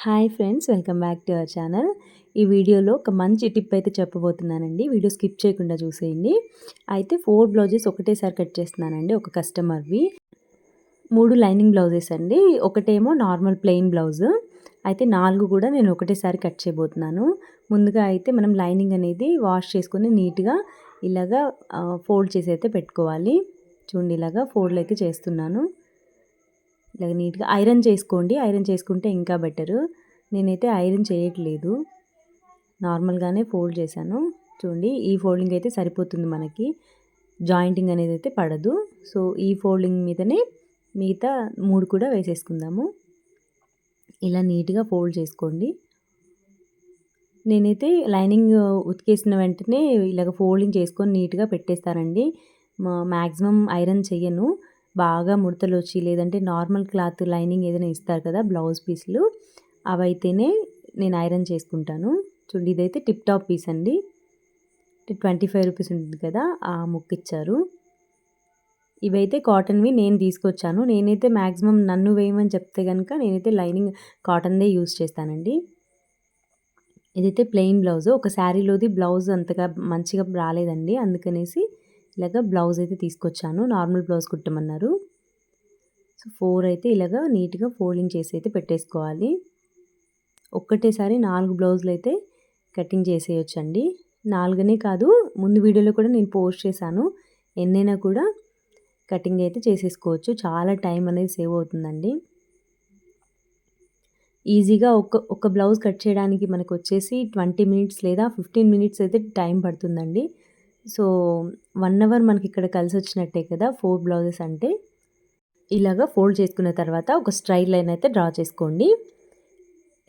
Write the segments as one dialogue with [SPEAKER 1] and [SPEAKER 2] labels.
[SPEAKER 1] Hi friends, welcome back to our channel. ఈ వీడియోలో ఒక మంచి టిప్ అయితే చెప్పబోతున్నానండి. వీడియో స్కిప్ చేయకుండా చూసేయండి. అయితే 4 బ్లౌజెస్ ఒకటేసారి కట్ చేస్తున్నానండి ఒక కస్టమర్‌వి. 3 లైనింగ్ బ్లౌజెస్ అండి. ఒకటేమో నార్మల్ ప్లెయిన్ బ్లౌజ్. అయితే 4 కూడా నేను ఒకటేసారి కట్ చేయబోతున్నాను. ముందుగా అయితే మనం లైనింగ్ అనేది వాష్ చేసుకొని నీట్‌గా ఇలాగా ఫోల్డ్ చేసి అయితే పెట్టుకోవాలి. చూడండి, ఇలాగా ఫోల్డ్‌లు అయితే చేస్తున్నాను. ఇలాగ నీట్‌గా ఐరన్ చేసుకోండి. ఐరన్ చేసుకుంటే ఇంకా బెటరు. నేనైతే ఐరన్ చేయట్లేదు. నార్మల్‌గానే ఫోల్డ్ చేశాను. చూడండి, ఈ ఫోల్డింగ్ అయితే సరిపోతుంది మనకి. జాయింటింగ్ అనేది అయితే పడదు. సో, ఈ ఫోల్డింగ్ మీదనే మిగతా 3 కూడా వేసేసుకుందాము. ఇలా నీట్‌గా ఫోల్డ్ చేసుకోండి. నేనైతే లైనింగ్ ఉతికేసిన వెంటనే ఇలాగ ఫోల్డింగ్ చేసుకొని నీట్‌గా పెట్టేస్తానండి. మ్యాక్సిమం ఐరన్ చెయ్యను. బాగా ముడతలొచ్చి లేదంటే నార్మల్ క్లాత్ లైనింగ్ ఏదైనా ఇస్తారు కదా బ్లౌజ్ పీసులు, అవైతేనే నేను ఐరన్ చేసుకుంటాను. చూడండి, ఇదైతే టిప్ టాప్ పీస్ అండి. 25 రూపీస్ ఉంటుంది కదా, ఆ ముక్కిచ్చారు. ఇవైతే కాటన్‌వి నేను తీసుకొచ్చాను. నేనైతే మ్యాక్సిమం నన్ను వేయమని చెప్తే గనుక నేనైతే లైనింగ్ కాటన్‌దే యూజ్ చేస్తానండి. ఇదైతే ప్లెయిన్ బ్లౌజ్. ఒక శారీలోది బ్లౌజ్ అంతగా మంచిగా రాలేదండి. అందుకనేసి ఇలాగ బ్లౌజ్ అయితే తీసుకొచ్చాను. Normal blouse కుట్టమన్నారు. సో, 4 అయితే ఇలాగ నీట్‌గా ఫోల్డింగ్ చేసి అయితే పెట్టేసుకోవాలి. ఒక్కటేసారి 4 బ్లౌజులు అయితే కటింగ్ చేసేయొచ్చండి. 4 కాదు, ముందు వీడియోలో కూడా నేను పోస్ట్ చేశాను. ఎన్నైనా కూడా కటింగ్ అయితే చేసేసుకోవచ్చు. చాలా టైం అనేది సేవ్ అవుతుందండి. ఈజీగా ఒక బ్లౌజ్ కట్ చేయడానికి మనకొచ్చేసి 20 మినిట్స్ లేదా 15 మినిట్స్ అయితే టైం పడుతుందండి. సో, 1 అవర్ మనకిక్కడ కలిసొచ్చినట్టే కదా 4 బ్లౌజెస్ అంటే. ఇలాగా ఫోల్డ్ చేసుకున్న తర్వాత ఒక స్ట్రెయిట్ లైన్ అయితే డ్రా చేసుకోండి.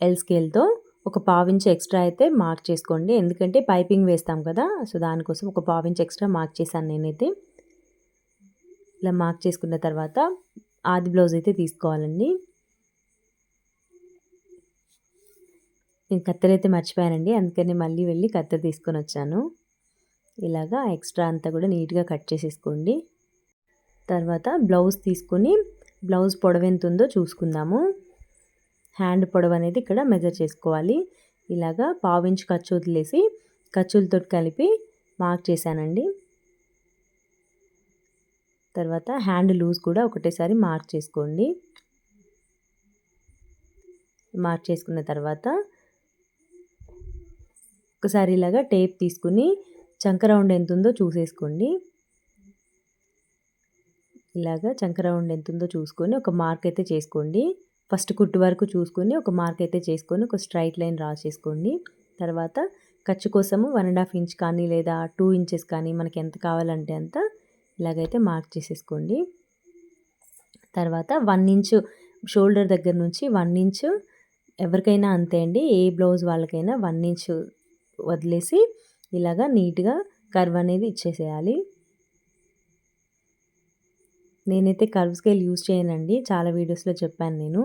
[SPEAKER 1] ఎల్ స్కేల్‌తో ఒక పావించి ఎక్స్ట్రా అయితే మార్క్ చేసుకోండి. ఎందుకంటే పైపింగ్ వేస్తాం కదా, సో, దానికోసం ఒక పావించి ఎక్స్ట్రా మార్క్ చేశాను నేనైతే. ఇలా మార్క్ చేసుకున్న తర్వాత ఆది బ్లౌజ్ అయితే తీసుకోవాలండి. నేను కత్తెరైతే మర్చిపోయానండి. అందుకని మళ్ళీ వెళ్ళి కత్తెర తీసుకొనొచ్చాను. ఇలాగా ఎక్స్ట్రా అంతా కూడా నీట్‌గా కట్ చేసేసుకోండి. తర్వాత బ్లౌజ్ తీసుకొని బ్లౌజ్ పొడవెంతుందో చూసుకుందాము. హ్యాండ్ పొడవనేది ఇక్కడ మెజర్ చేసుకోవాలి. ఇలాగా పావించి ఖర్చు వదిలేసి ఖర్చులతోటి కలిపి మార్క్ చేశానండి. తర్వాత హ్యాండ్ లూజ్ కూడా ఒకటేసారి మార్క్ చేసుకోండి. మార్క్ చేసుకున్న తర్వాత ఒకసారి ఇలాగా టేప్ తీసుకుని చంక రౌండ్ ఎంతుందో చూసేసుకోండి. ఇలాగా చంక రౌండ్ ఎంతుందో చూసుకొని ఒక మార్క్ అయితే చేసుకోండి. ఫస్ట్ కుట్టు వరకు చూసుకొని ఒక మార్క్ అయితే చేసుకొని ఒక స్ట్రైట్ లైన్ డ్రా చేసుకోండి. తర్వాత ఖర్చు కోసము 1½ ఇంచ్ కానీ లేదా 2 ఇంచెస్ కానీ మనకి ఎంత కావాలంటే అంత ఇలాగైతే మార్క్ చేసేసుకోండి. తర్వాత 1 ఇంచు షోల్డర్ దగ్గర నుంచి 1 ఇంచు ఎవరికైనా అంతే అండి. ఏ బ్లౌజ్ వాళ్ళకైనా 1 ఇంచు వదిలేసి ఇలాగా నీట్‌గా కర్వ్ అనేది ఇచ్చేసేయాలి. నేనైతే కర్వ్ స్కేల్ యూజ్ చేయనండి. చాలా వీడియోస్‌లో చెప్పాను నేను.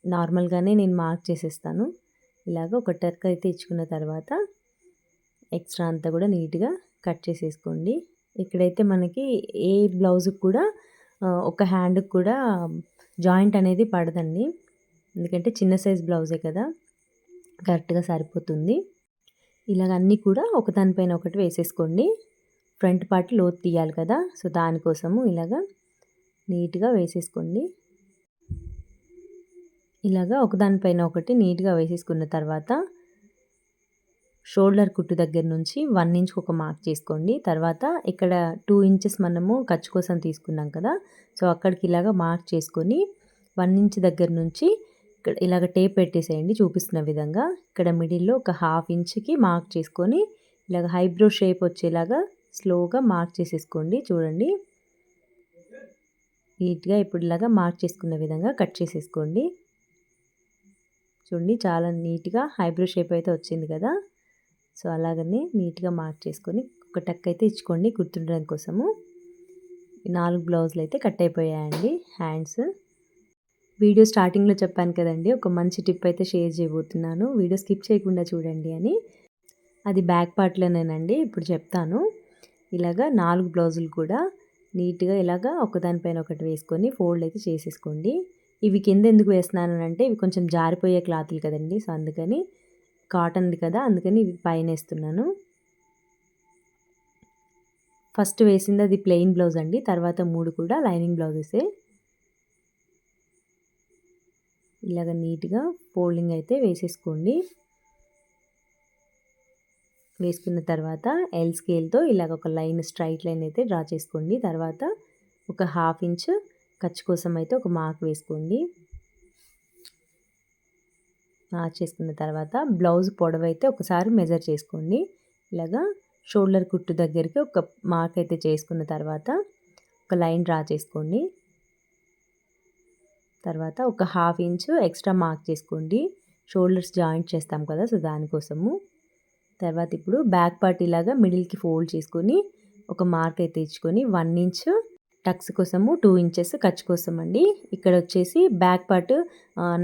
[SPEAKER 1] నార్మల్‌గానే నేను మార్క్ చేసేస్తాను. ఇలాగ ఒక టక్ అయితే ఇచ్చుకున్న తర్వాత ఎక్స్ట్రా అంతా కూడా నీట్‌గా కట్ చేసేసుకోండి. ఇక్కడైతే మనకి ఏ బ్లౌజ్‌కి కూడా ఒక హ్యాండ్‌కి కూడా జాయింట్ అనేది పడదండి. ఎందుకంటే చిన్న సైజ్ బ్లౌజే కదా, కరెక్ట్‌గా సరిపోతుంది. ఇలాగ అన్నీ కూడా ఒకదానిపైన ఒకటి వేసేసుకోండి. ఫ్రంట్ పార్ట్ లోతు తీయాలి కదా, సో, దానికోసము ఇలాగా నీట్‌గా వేసేసుకోండి. ఇలాగా ఒకదానిపైన ఒకటి నీట్‌గా వేసేసుకున్న తర్వాత షోల్డర్ కుట్టు దగ్గర నుంచి 1 ఇంచ్‌కి ఒక మార్క్ చేసుకోండి. తర్వాత ఇక్కడ 2 ఇంచెస్ మనము ఖర్చు కోసం తీసుకున్నాం కదా, సో, అక్కడికి ఇలాగా మార్క్ చేసుకొని 1 ఇంచ్ దగ్గర నుంచి ఇక్కడ ఇలాగ టేప్ పెట్టేసేయండి చూపిస్తున్న విధంగా. ఇక్కడ మిడిల్‌లో ఒక 1/2 ఇంచ్‌కి మార్క్ చేసుకొని ఇలాగ హైబ్రో షేప్ వచ్చేలాగా స్లోగా మార్క్ చేసేసుకోండి. చూడండి, నీట్‌గా ఇప్పుడు ఇలాగా మార్క్ చేసుకున్న విధంగా కట్ చేసేసుకోండి. చూడండి, చాలా నీట్‌గా హైబ్రో షేప్ అయితే వచ్చింది కదా, సో, అలాగనే నీట్‌గా మార్క్ చేసుకొని ఒక టక్ అయితే ఇచ్చుకోండి గుర్తుండడం కోసము. 4 బ్లౌజులు అయితే కట్ అయిపోయాయండి హ్యాండ్స్. వీడియో స్టార్టింగ్‌లో చెప్పాను కదండీ, ఒక మంచి టిప్ అయితే షేర్ చేయబోతున్నాను. వీడియో స్కిప్ చేయకుండా చూడండి అని. అది బ్యాక్ పార్ట్‌లోనేనండి. ఇప్పుడు చెప్తాను. ఇలాగా 4 బ్లౌజులు కూడా నీట్‌గా ఇలాగా ఒకదానిపైన ఒకటి వేసుకొని ఫోల్డ్ అయితే చేసేసుకోండి. ఇవి కింద ఎందుకు వేస్తున్నానంటే ఇవి కొంచెం జారిపోయే క్లాతులు కదండి. సో అందుకని కాటన్‌ది కదా అందుకని ఇవి పైనేస్తున్నాను. ఫస్ట్ వేసింది అది ప్లెయిన్ బ్లౌజ్ అండి. తర్వాత 3 కూడా లైనింగ్ బ్లౌజెసే. ఇలాగ నీట్‌గా ఫోల్డింగ్ అయితే వేసేసుకోండి. వేసుకున్న తర్వాత ఎల్ స్కేల్‌తో ఇలాగ ఒక లైన్ స్ట్రెయిట్ లైన్ అయితే డ్రా చేసుకోండి. తర్వాత ఒక 1/2 ఇంచ్ ఖర్చు కోసం అయితే ఒక మార్క్ వేసుకోండి. మార్క్ చేసుకున్న తర్వాత బ్లౌజ్ పొడవైతే ఒకసారి మెజర్ చేసుకోండి. ఇలాగా షోల్డర్ కుట్టు దగ్గరికి ఒక మార్క్ అయితే చేసుకున్న తర్వాత ఒక లైన్ డ్రా చేసుకోండి. తర్వాత ఒక 1/2 ఇంచ్ ఎక్స్ట్రా మార్క్ చేసుకోండి. షోల్డర్స్ జాయింట్ చేస్తాం కదా! సో దానికోసము. తర్వాత ఇప్పుడు బ్యాక్ పార్ట్ ఇలాగా మిడిల్‌కి ఫోల్డ్ చేసుకొని ఒక మార్క్ అయితే ఇచ్చుకొని 1 ఇంచ్ టక్స్ కోసము 2 ఇంచెస్ ఖర్చు కోసం అండి. ఇక్కడ వచ్చేసి బ్యాక్ పార్ట్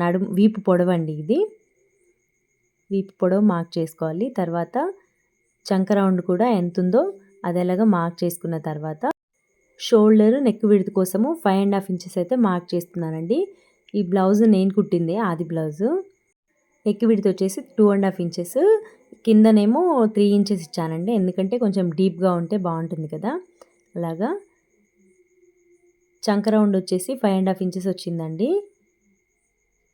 [SPEAKER 1] నడుము వీపు పొడవండి ఇది. వీపు పొడవు మార్క్ చేసుకోవాలి. తర్వాత చంక రౌండ్ కూడా ఎంతుందో అది ఎలాగో మార్క్ చేసుకున్న తర్వాత షోల్డర్ నెక్ విడ్త్ కోసము 5.5 ఇంచెస్ అయితే మార్క్ చేస్తున్నానండి. ఈ బ్లౌజ్ నేను కుట్టిందే ఆది బ్లౌజు. నెక్ విడ్త్ వచ్చేసి 2.5 ఇంచెస్, కిందనేమో 3 ఇంచెస్ ఇచ్చానండి. ఎందుకంటే కొంచెం డీప్‌గా ఉంటే బాగుంటుంది కదా! అలాగా చంక రౌండ్ వచ్చేసి 5.5 ఇంచెస్ వచ్చిందండి.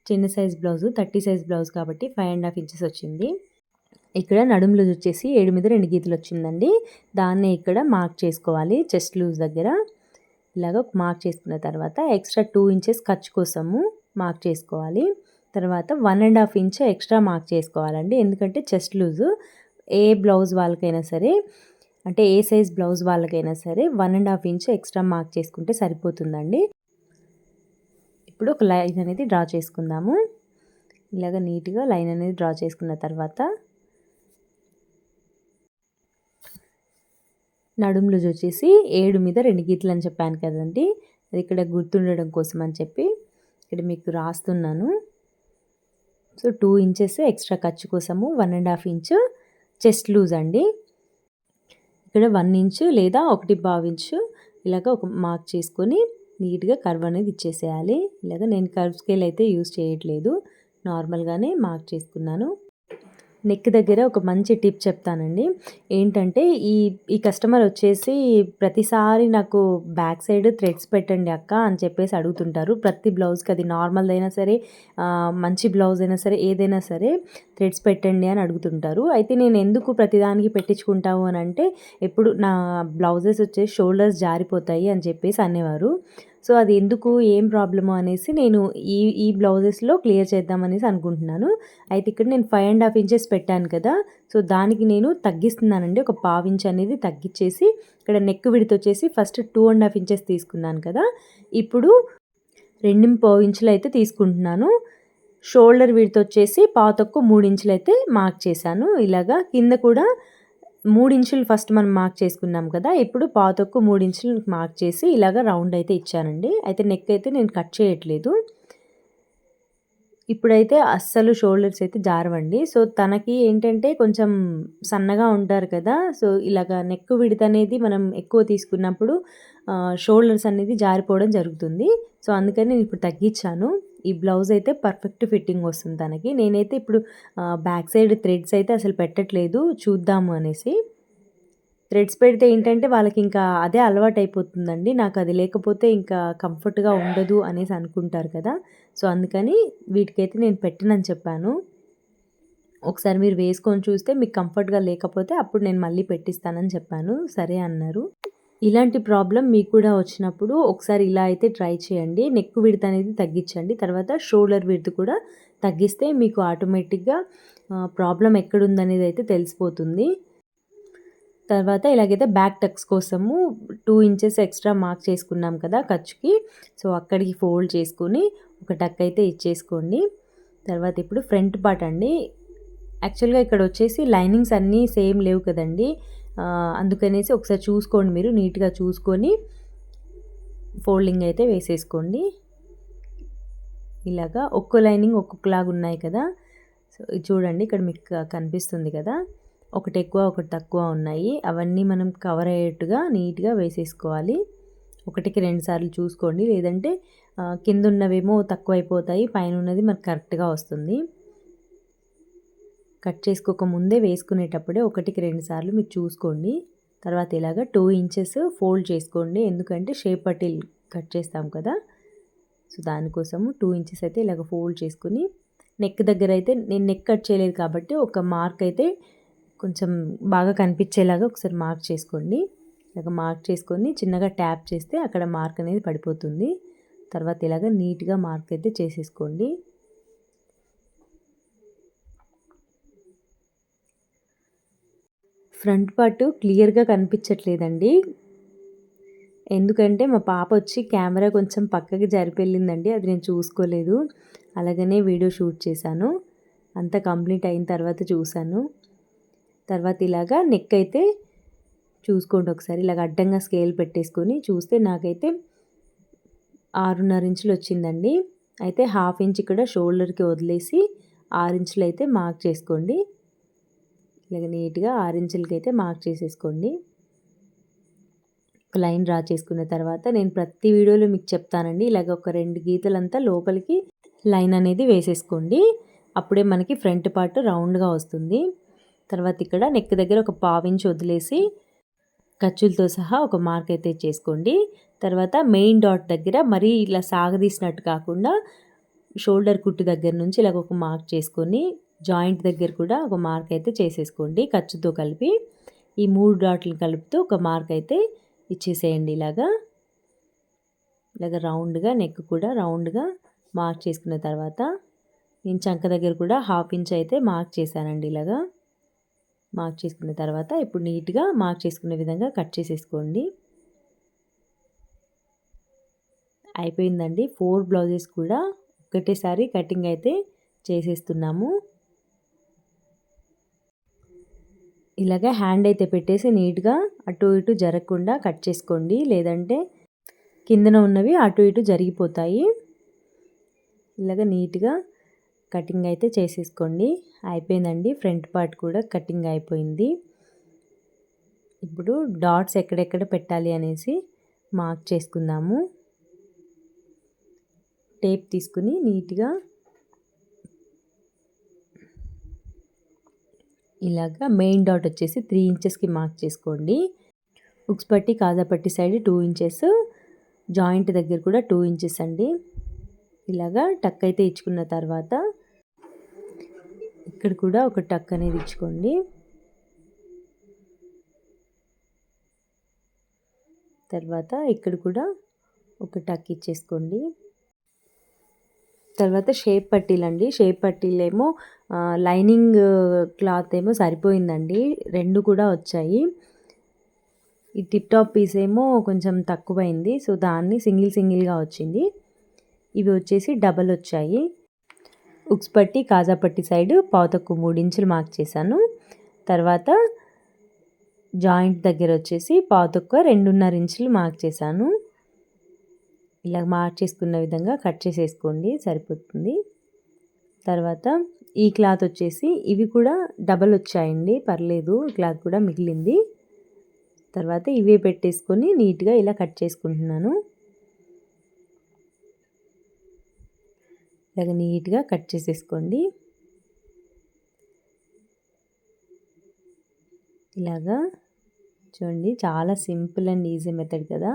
[SPEAKER 1] చిన్న సైజ్ బ్లౌజు 30 సైజ్ బ్లౌజ్ కాబట్టి 5.5 ఇంచెస్ వచ్చింది. ఇక్కడ నడుము లూజ్ వచ్చేసి 7 మీద 2 గీతలు వచ్చిందండి. దాన్నే ఇక్కడ మార్క్ చేసుకోవాలి చెస్ట్ లూజ్ దగ్గర. ఇలాగ మార్క్ చేసుకున్న తర్వాత ఎక్స్ట్రా 2 ఇంచెస్ ఖర్చు కోసము మార్క్ చేసుకోవాలి. తర్వాత 1.5 ఇంచ్ ఎక్స్ట్రా మార్క్ చేసుకోవాలండి. ఎందుకంటే చెస్ట్ లూజు ఏ బ్లౌజ్ వాళ్ళకైనా సరే, అంటే ఏ సైజ్ బ్లౌజ్ వాళ్ళకైనా సరే 1.5 ఇంచ్ ఎక్స్ట్రా మార్క్ చేసుకుంటే సరిపోతుందండి. ఇప్పుడు ఒక లైన్ అనేది డ్రా చేసుకుందాము. ఇలాగ నీట్‌గా లైన్ అనేది డ్రా చేసుకున్న తర్వాత నడుము లూజ్ వచ్చేసి 7 మీద 2 గీతలు అని చెప్పాను కదండి. అది ఇక్కడ గుర్తుండడం కోసం అని చెప్పి ఇక్కడ మీకు రాస్తున్నాను. సో 2 ఇంచెస్ ఎక్స్ట్రా ఖర్చు కోసము 1.5 ఇంచ్ చెస్ట్ లూజ్ అండి. ఇక్కడ 1 ఇంచ్ లేదా 1.5 ఇంచ్ ఇలాగ ఒక మార్క్ చేసుకొని నీట్‌గా కర్వ్ అనేది ఇచ్చేసేయాలి. ఇలాగ నేను కర్వ్ స్కేల్ అయితే యూజ్ చేయట్లేదు. నార్మల్‌గానే మార్క్ చేసుకున్నాను. నెక్ దగ్గర ఒక మంచి టిప్ చెప్తానండి. ఏంటంటే ఈ కస్టమర్ వచ్చేసి ప్రతిసారి నాకు బ్యాక్ సైడ్ థ్రెడ్స్ పెట్టండి అక్క అని చెప్పేసి అడుగుతుంటారు. ప్రతి బ్లౌజ్‌కి అది నార్మల్‌దైనా సరే, మంచి బ్లౌజ్ అయినా సరే, ఏదైనా సరే థ్రెడ్స్ పెట్టండి అని అడుగుతుంటారు. అయితే నేను ఎందుకు ప్రతిదానికి పెట్టించుకుంటావు అని అంటే, ఎప్పుడు నా బ్లౌజెస్ వచ్చేసి షోల్డర్స్ జారిపోతాయి అని చెప్పేసి అనేవారు. సో అది ఎందుకు ఏం ప్రాబ్లము అనేసి నేను ఈ బ్లౌజెస్‌లో క్లియర్ చేద్దామనేసి అనుకుంటున్నాను. అయితే ఇక్కడ నేను 5.5 ఇంచెస్ పెట్టాను కదా! సో దానికి నేను తగ్గిస్తున్నానండి. ఒక 1/2 ఇంచ్ అనేది తగ్గిచ్చేసి ఇక్కడ నెక్ విడ్త్ వచ్చేసి ఫస్ట్ 2.5 ఇంచెస్ తీసుకున్నాను కదా! ఇప్పుడు 2.5 ఇంచులైతే తీసుకుంటున్నాను. షోల్డర్ విడ్త్ వచ్చేసి పావుతక్కువ 3 ఇంచులైతే మార్క్ చేశాను. ఇలాగా కింద కూడా 3 ఇంచులు ఫస్ట్ మనం మార్క్ చేసుకున్నాం కదా! ఇప్పుడు పావుతక్కువ 3 ఇంచులు మార్క్ చేసి ఇలాగ రౌండ్ అయితే ఇచ్చానండి. అయితే నెక్ అయితే నేను కట్ చేయట్లేదు. ఇప్పుడైతే అస్సలు షోల్డర్స్ అయితే జారవండి. సో తనకి ఏంటంటే కొంచెం సన్నగా ఉంటారు కదా! సో ఇలాగ నెక్ విడ్త్ అనేది మనం ఎక్కువ తీసుకున్నప్పుడు షోల్డర్స్ అనేది జారిపోవడం జరుగుతుంది. సో అందుకని నేను ఇప్పుడు తగ్గించాను. ఈ బ్లౌజ్ అయితే పర్ఫెక్ట్ ఫిట్టింగ్ వస్తుంది తనకి. నేనైతే ఇప్పుడు బ్యాక్ సైడ్ థ్రెడ్స్ అయితే అసలు పెట్టట్లేదు చూద్దాము అనేసి. థ్రెడ్స్ పెడితే ఏంటంటే వాళ్ళకి ఇంకా అదే అలవాటైపోతుందండి. నాకు అది లేకపోతే ఇంకా కంఫర్ట్‌గా ఉండదు అనేసి అనుకుంటారు కదా! సో అందుకని వీటికైతే నేను పెట్టనని చెప్పాను. ఒకసారి మీరు వేసుకొని చూస్తే మీకు కంఫర్ట్‌గా లేకపోతే అప్పుడు నేను మళ్ళీ పెట్టిస్తానని చెప్పాను. సరే అన్నారు. ఇలాంటి ప్రాబ్లమ్ మీకు కూడా వచ్చినప్పుడు ఒకసారి ఇలా అయితే ట్రై చేయండి. నెక్ విడ్త్ అనేది తగ్గించండి. తర్వాత షోల్డర్ విడ్త్ కూడా తగ్గిస్తే మీకు ఆటోమేటిక్‌గా ప్రాబ్లమ్ ఎక్కడుందనేది అయితే తెలిసిపోతుంది. తర్వాత ఇలాగైతే బ్యాక్ టక్స్ కోసము 2 ఇంచెస్ ఎక్స్ట్రా మార్క్ చేసుకున్నాం కదా ఖర్చుకి. సో అక్కడికి ఫోల్డ్ చేసుకొని ఒక టక్ అయితే ఇచ్చేసుకోండి. తర్వాత ఇప్పుడు ఫ్రంట్ పార్ట్ అండి. యాక్చువల్‌గా ఇక్కడ వచ్చేసి లైనింగ్స్ అన్నీ సేమ్ లేవు కదండీ. అందుకనేసి ఒకసారి చూసుకోండి, మీరు నీట్‌గా చూసుకొని ఫోల్డింగ్ అయితే వేసేసుకోండి. ఇలాగా ఒక్కో లైనింగ్ ఒక్కొక్కలాగా ఉన్నాయి కదా! సో ఇది చూడండి, ఇక్కడ మీకు కనిపిస్తుంది కదా! ఒకటి ఎక్కువ ఒకటి తక్కువ ఉన్నాయి. అవన్నీ మనం కవర్ అయ్యేట్టుగా నీట్‌గా వేసేసుకోవాలి. ఒకటికి 2 సార్లు చూసుకోండి. లేదంటే కింద ఉన్నవేమో తక్కువైపోతాయి, పైన ఉన్నది మనకు కరెక్ట్గా వస్తుంది. కట్ చేసుకోక ముందే వేసుకునేటప్పుడే 1కి 2 సార్లు మీరు చూసుకోండి. తర్వాత ఇలాగ 2 ఇంచెస్ ఫోల్డ్ చేసుకోండి, ఎందుకంటే షేప్ పట్టీలు కట్ చేస్తాం కదా, సో దానికోసము 2 ఇంచెస్ అయితే ఇలాగ ఫోల్డ్ చేసుకుని, నెక్ దగ్గర అయితే నేను నెక్ కట్ చేయలేదు కాబట్టి ఒక మార్క్ అయితే కొంచెం బాగా కనిపించేలాగా ఒకసారి మార్క్ చేసుకోండి. ఇలాగ మార్క్ చేసుకొని చిన్నగా ట్యాప్ చేస్తే అక్కడ మార్క్ అనేది పడిపోతుంది. తర్వాత ఇలాగ నీట్గా మార్క్ అయితే చేసేసుకోండి. ఫ్రంట్ పార్ట్ క్లియర్గా కనిపించట్లేదండి, ఎందుకంటే మా పాప వచ్చి కెమెరా కొంచెం పక్కకి జరిపెళ్ళిందండి, అది నేను చూసుకోలేదు. అలాగనే వీడియో షూట్ చేశాను. అంతా కంప్లీట్ అయిన తర్వాత చూశాను. తర్వాత ఇలాగా నెక్ అయితే చూసుకోండి ఒకసారి, ఇలాగ అడ్డంగా స్కేల్ పెట్టేసుకొని చూస్తే నాకైతే 6.5 ఇంచులు వచ్చిందండి. అయితే 1/2 ఇంచ్ ఇక్కడ షోల్డర్కి వదిలేసి 6 ఇంచులు అయితే మార్క్ చేసుకోండి. ఇలాగ నీట్గా 6 ఇంచులకి అయితే మార్క్ చేసేసుకోండి. ఒక లైన్ డ్రా చేసుకున్న తర్వాత నేను ప్రతి వీడియోలో మీకు చెప్తానండి, ఇలాగ ఒక 2 గీతలంతా లోపలికి లైన్ అనేది వేసేసుకోండి, అప్పుడే మనకి ఫ్రంట్ పార్ట్ రౌండ్గా వస్తుంది. తర్వాత ఇక్కడ నెక్ దగ్గర ఒక 1/2 ఇంచ్ వదిలేసి ఖర్చులతో సహా ఒక మార్క్ అయితే చేసుకోండి. తర్వాత మెయిన్ డాట్ దగ్గర మరీ ఇలా సాగదీసినట్టు కాకుండా షోల్డర్ కుట్టు దగ్గర నుంచి ఇలాగ ఒక మార్క్ చేసుకొని జాయింట్ దగ్గర కూడా ఒక మార్క్ అయితే చేసేసుకోండి ఖర్చుతో కలిపి. ఈ 3 డాట్లు కలుపుతూ ఒక మార్క్ అయితే ఇచ్చేసేయండి. ఇలాగా రౌండ్గా నెక్ కూడా రౌండ్గా మార్క్ చేసుకున్న తర్వాత నేను చంక దగ్గర కూడా 1/2 ఇంచ్ అయితే మార్క్ చేశానండి. ఇలాగా మార్క్ చేసుకున్న తర్వాత ఇప్పుడు నీట్గా మార్క్ చేసుకునే విధంగా కట్ చేసేసుకోండి. అయిపోయిందండి. 4 బ్లౌజెస్ కూడా ఒకటేసారి కటింగ్ అయితే చేసేస్తున్నాము. ఇలాగ హ్యాండ్ అయితే పెట్టేసి నీట్గా అటు ఇటు జరగకుండా కట్ చేసుకోండి, లేదంటే కిందన ఉన్నవి అటు ఇటు జరిగిపోతాయి. ఇలాగ నీట్గా కటింగ్ అయితే చేసేసుకోండి. అయిపోయిందండి, ఫ్రంట్ పార్ట్ కూడా కటింగ్ అయిపోయింది. ఇప్పుడు డాట్స్ ఎక్కడెక్కడ పెట్టాలి అనేసి మార్క్ చేసుకుందాము. టేప్ తీసుకుని నీట్గా ఇలాగా మెయిన్ డాట్ వచ్చేసి 3 ఇంచెస్కి మార్క్ చేసుకోండి. ఉక్స్ పట్టి కాజా పట్టి సైడ్ 2 ఇంచెస్, జాయింట్ దగ్గర కూడా 2 ఇంచెస్ అండి. ఇలాగా టక్ అయితే ఇచ్చుకున్న తర్వాత ఇక్కడ కూడా ఒక టక్ అనేది ఇచ్చుకోండి. తర్వాత ఇక్కడ కూడా ఒక టక్ ఇచ్చేసుకోండి. తర్వాత షేప్ పట్టీలండి. షేప్ పట్టీలేమో లైనింగ్ క్లాత్ ఏమో సరిపోయిందండి, 2 కూడా వచ్చాయి. ఈ టిప్ టాప్ పీస్ ఏమో కొంచెం తక్కువైంది, సో దాన్ని సింగిల్గా వచ్చింది. ఇవి వచ్చేసి డబల్ వచ్చాయి. ఉక్స్ పట్టి కాజా పట్టి సైడ్ పావుతక్కువ 3 ఇంచులు మార్క్ చేశాను. తర్వాత జాయింట్ దగ్గర వచ్చేసి పావుతక్కువ 2.5 ఇంచులు మార్క్ చేశాను. ఇలా మార్క్ చేసుకున్న విధంగా కట్ చేసేసుకోండి, సరిపోతుంది. తర్వాత ఈ క్లాత్ వచ్చేసి ఇవి కూడా డబల్ వచ్చాయండి, పర్లేదు, క్లాత్ కూడా మిగిలింది. తర్వాత ఇవే పెట్టేసుకొని నీట్గా ఇలా కట్ చేసుకుంటున్నాను. ఇలాగ నీట్గా కట్ చేసేసుకోండి. ఇలాగా చూడండి, చాలా సింపుల్ అండ్ ఈజీ మెథడ్ కదా.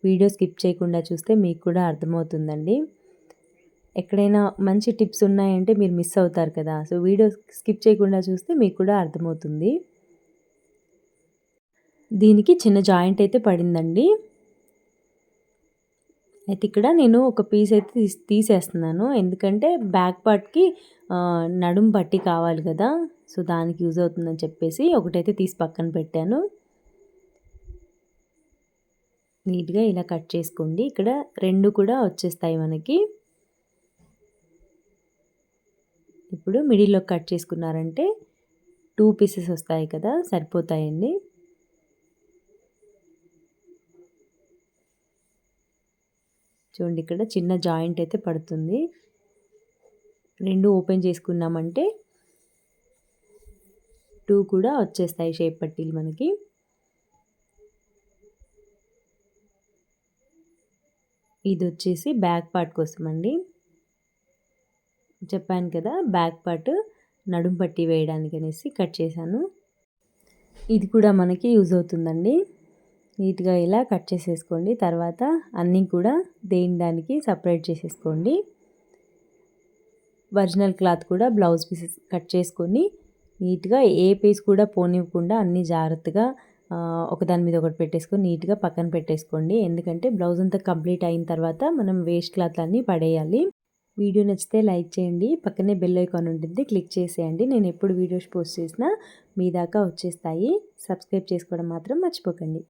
[SPEAKER 1] వీడియో స్కిప్ చేయకుండా చూస్తే మీకు కూడా అర్థమవుతుందండి. ఎక్కడైనా మంచి టిప్స్ ఉన్నాయంటే మీరు మిస్ అవుతారు కదా, సో వీడియో స్కిప్ చేయకుండా చూస్తే మీకు కూడా అర్థమవుతుంది. దీనికి చిన్న జాయింట్ అయితే పడిందండి. అయితే ఇక్కడ నేను ఒక పీస్ అయితే తీసేస్తున్నాను, ఎందుకంటే బ్యాక్ పార్ట్కి నడుం పట్టి కావాలి కదా, సో దానికి యూజ్ అవుతుందని చెప్పేసి ఒకటైతే తీసి పక్కన పెట్టాను. నీట్గా ఇలా కట్ చేసుకోండి. ఇక్కడ 2 కూడా వచ్చేస్తాయి మనకి. ఇప్పుడు మిడిల్లో కట్ చేసుకున్నారంటే 2 పీసెస్ వస్తాయి కదా, సరిపోతాయండి. చూడండి, ఇక్కడ చిన్న జాయింట్ అయితే పడుతుంది. 2 ఓపెన్ చేసుకున్నామంటే 2 కూడా వచ్చేస్తాయి షేప్ పట్టీలు మనకి. ఇదొచ్చేసి బ్యాక్ పార్ట్ కోసమండి. చెప్పాను కదా! బ్యాక్ పార్ట్ నడుం పట్టీ వేయడానికనేసి కట్ చేశాను. ఇది కూడా మనకి యూజ్ అవుతుందండి. నీట్‌గా ఇలా కట్ చేసేసుకోండి. తర్వాత అన్నీ కూడా దేని దానికి సెపరేట్ చేసేసుకోండి. ఒరిజినల్ క్లాత్ కూడా బ్లౌజ్ పీసెస్ కట్ చేసుకొని నీట్‌గా ఏ పీస్ కూడా పోనివ్వకుండా అన్నీ జాగ్రత్తగా ఒకదాని మీద ఒకటి పెట్టేసుకొని నీట్‌గా పక్కన పెట్టేసుకోండి. ఎందుకంటే బ్లౌజ్ అంతా కంప్లీట్ అయిన తర్వాత మనం వేస్ట్ క్లాత్‌లన్నీ పడేయాలి. వీడియో నచ్చితే లైక్ చేయండి. పక్కనే బెల్ ఐకాన్ ఉంటుంది. క్లిక్ చేసేయండి. నేను ఎప్పుడు వీడియోస్ పోస్ట్ చేసినా మీ దాకా వచ్చేస్తాయి. సబ్స్క్రైబ్ చేసుకోవడం మాత్రం మర్చిపోకండి.